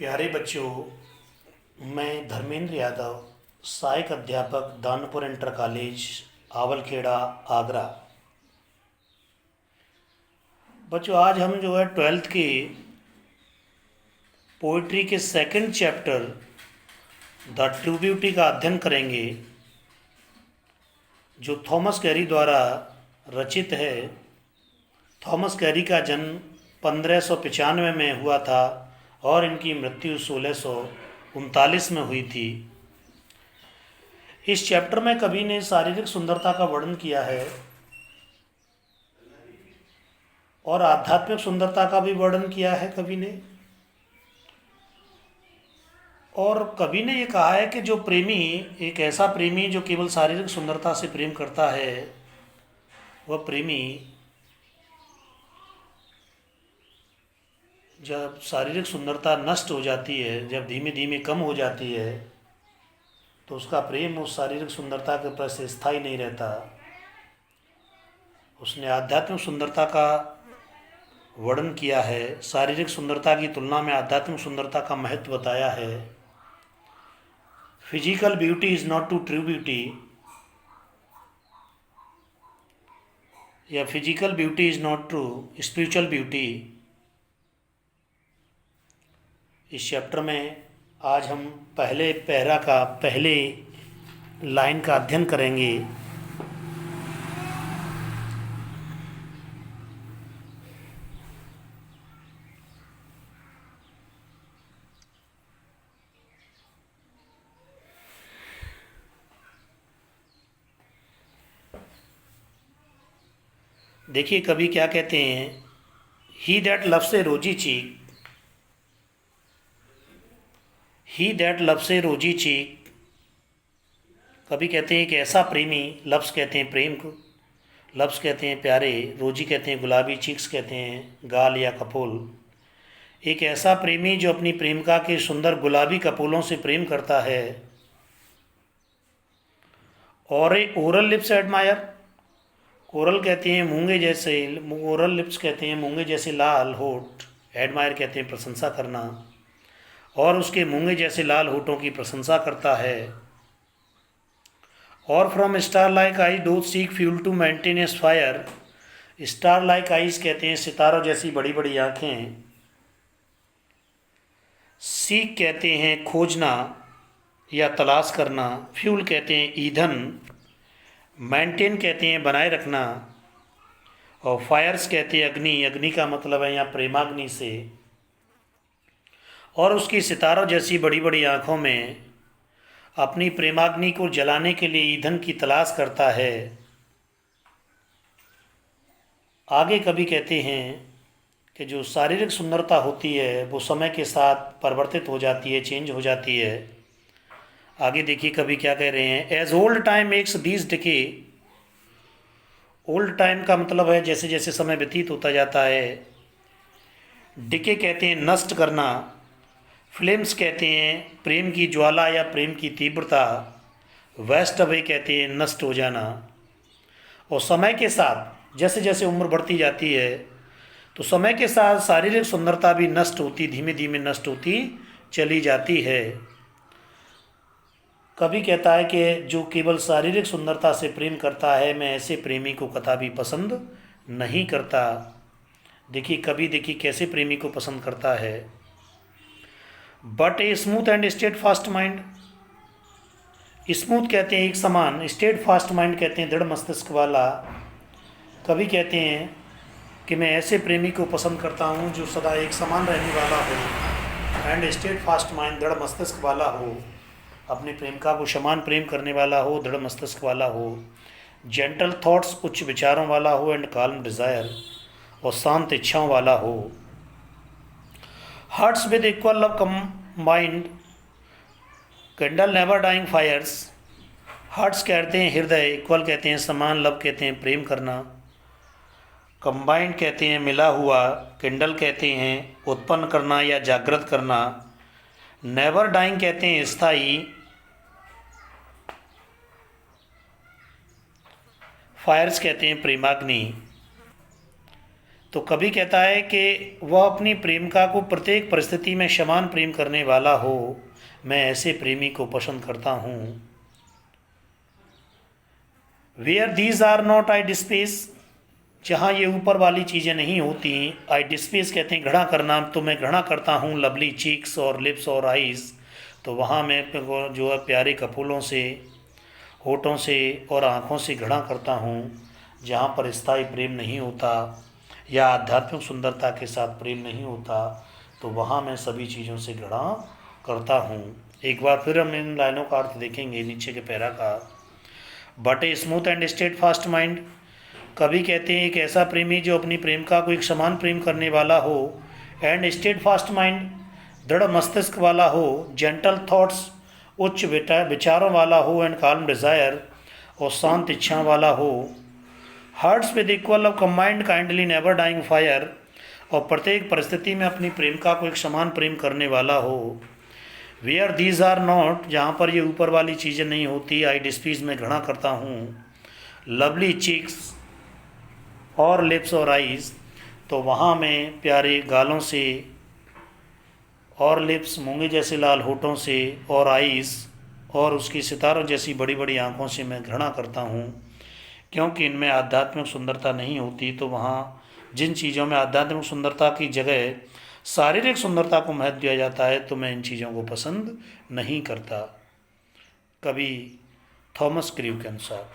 प्यारे बच्चों, मैं धर्मेंद्र यादव, सहायक अध्यापक दानपुर इंटर कॉलेज, आवलखेड़ा, आगरा। बच्चों, आज हम जो है 12th के पोइट्री के second chapter the true beauty का अध्ययन करेंगे, जो थॉमस कैरी द्वारा रचित है। थॉमस कैरी का जन्म 1595 में हुआ था और इनकी मृत्यु 1639 में हुई थी। इस चैप्टर में कवि ने शारीरिक सुंदरता का वर्णन किया है और आध्यात्मिक सुंदरता का भी वर्णन किया है कवि ने। और कवि ने ये कहा है कि जो प्रेमी, एक ऐसा प्रेमी जो केवल शारीरिक सुंदरता से प्रेम करता है, वह प्रेमी जब शारीरिक सुंदरता नष्ट हो जाती है, जब धीमे धीमे कम हो जाती है, तो उसका प्रेम उस शारीरिक सुंदरता के प्रति स्थायी नहीं रहता। उसने आध्यात्मिक सुंदरता का वर्णन किया है, शारीरिक सुंदरता की तुलना में आध्यात्मिक सुंदरता का महत्व बताया है। Physical beauty is not to true beauty, या physical beauty is not true spiritual beauty. इस चैप्टर में आज हम पहले पैरा का पहले लाइन का अध्ययन करेंगे। देखिए कवि क्या कहते हैं। ही दैट लव्स ए रोजी चीक, ही दैट लव्स ए रोजी चीक। कभी कहते हैं कि ऐसा प्रेमी, लफ्स कहते हैं प्रेम को, लफ्स कहते हैं प्यारे, रोजी कहते हैं गुलाबी, चीक्स कहते हैं गाल या कपोल। एक ऐसा प्रेमी जो अपनी प्रेमिका के सुंदर गुलाबी कपोलों से प्रेम करता है। और ए ओरल लिप्स एडमायर, ओरल कहते हैं मूंगे जैसे, ओरल लिप्स कहते हैं मूंगे जैसे लाल होठ, एडमायर कहते हैं प्रशंसा करना, और उसके मूंगे जैसे लाल होठों की प्रशंसा करता है। और from star like eyes doth seek fuel to maintain its fire, star like eyes कहते हैं सितारों जैसी बड़ी बड़ी आँखें। सीक कहते हैं खोजना या तलाश करना, फ्यूल कहते हैं ईंधन, मेंटेन कहते हैं बनाए रखना, और फायर्स कहते हैं अग्नि। अग्नि का मतलब है यहाँ प्रेमाग्नि से। और उसकी सितारों जैसी बड़ी बड़ी आँखों में अपनी प्रेमाग्नि को जलाने के लिए ईंधन की तलाश करता है। आगे कभी कहते हैं कि जो शारीरिक सुंदरता होती है वो समय के साथ परिवर्तित हो जाती है, चेंज हो जाती है। आगे देखिए कभी क्या कह रहे हैं। As old time makes these decay, old time का मतलब है जैसे जैसे समय व्यतीत होता जाता है। डिके कहते हैं नष्ट करना, फ्लेम्स कहते हैं प्रेम की ज्वाला या प्रेम की तीव्रता, वेस्ट अवे कहते हैं नष्ट हो जाना। और समय के साथ जैसे जैसे उम्र बढ़ती जाती है तो समय के साथ शारीरिक सुंदरता भी नष्ट होती, धीमे धीमे नष्ट होती चली जाती है। कभी कहता है कि जो केवल शारीरिक सुंदरता से प्रेम करता है, मैं ऐसे प्रेमी को कभी पसंद नहीं करता। देखिए कभी देखिए कैसे प्रेमी को पसंद करता है। But a smooth and state fast mind, smooth कहते हैं एक समान, स्टेट फास्ट माइंड कहते हैं दृढ़ मस्तिष्क वाला। कभी कहते हैं कि मैं ऐसे प्रेमी को पसंद करता हूँ जो सदा एक समान रहने वाला हो, एंड स्टेट फास्ट माइंड दृढ़ मस्तिष्क वाला हो, अपनी प्रेमिका को समान प्रेम करने वाला हो, दृढ़ मस्तिष्क वाला हो, जेंटल थॉट्स उच्च विचारों वाला हो, एंड काल्म डिज़ायर और शांत इच्छाओं वाला हो। Hearts with equal love combined kindle never dying fires, hearts कहते हैं हृदय, इक्वल कहते हैं समान, लव कहते हैं प्रेम करना, कंबाइंड कहते हैं मिला हुआ, कैंडल कहते हैं उत्पन्न करना या जागृत करना, नेवर डाइंग कहते हैं स्थायी, फायर्स कहते हैं प्रेमाग्नि। तो कवि कहता है कि वह अपनी प्रेमिका को प्रत्येक परिस्थिति में समान प्रेम करने वाला हो, मैं ऐसे प्रेमी को पसंद करता हूँ। Where these are not I डिस्पेस, जहाँ ये ऊपर वाली चीज़ें नहीं होती, आई डिस्पेस कहते हैं घृणा करना, तो मैं घृणा करता हूँ लवली चीक्स और लिप्स और आइज़, तो वहाँ मैं जो है प्यारे कपूलों से, होठों से और आँखों से घृणा करता हूँ। जहाँ पर स्थायी प्रेम नहीं होता या आध्यात्मिक सुंदरता के साथ प्रेम नहीं होता, तो वहाँ मैं सभी चीज़ों से घृणा करता हूँ। एक बार फिर हम इन लाइनों का अर्थ देखेंगे नीचे के पैरा का। But a smooth and state fast mind, कवि कहते हैं एक ऐसा प्रेमी जो अपनी प्रेमिका को एक समान प्रेम करने वाला हो, एंड स्टेट फास्ट माइंड, दृढ़ मस्तिष्क वाला हो, जेंटल थॉट्स, उच्च विचारों वाला हो, एंड काल्म डिज़ायर, और शांत इच्छा वाला हो, hearts with equal of combined kindly never dying fire, और प्रत्येक परिस्थिति में अपनी प्रेमिका को एक समान प्रेम करने वाला हो। वेयर दीज आर नॉट, जहाँ पर ये ऊपर वाली चीज़ें नहीं होती, आई डिस्पीज में घृणा करता हूँ, लवली चिक्स और लिप्स और आइज़, तो वहाँ मैं प्यारे गालों से और लिप्स मूंगे जैसे लाल होठों से और आइज़ और उसकी सितारों जैसी बड़ी बड़ी आँखों से मैं घृणा करता हूँ, क्योंकि इनमें आध्यात्मिक सुंदरता नहीं होती। तो वहाँ जिन चीज़ों में आध्यात्मिक सुंदरता की जगह शारीरिक सुंदरता को महत्व दिया जाता है, तो मैं इन चीज़ों को पसंद नहीं करता। कवि थॉमस क्रीव के अनुसार।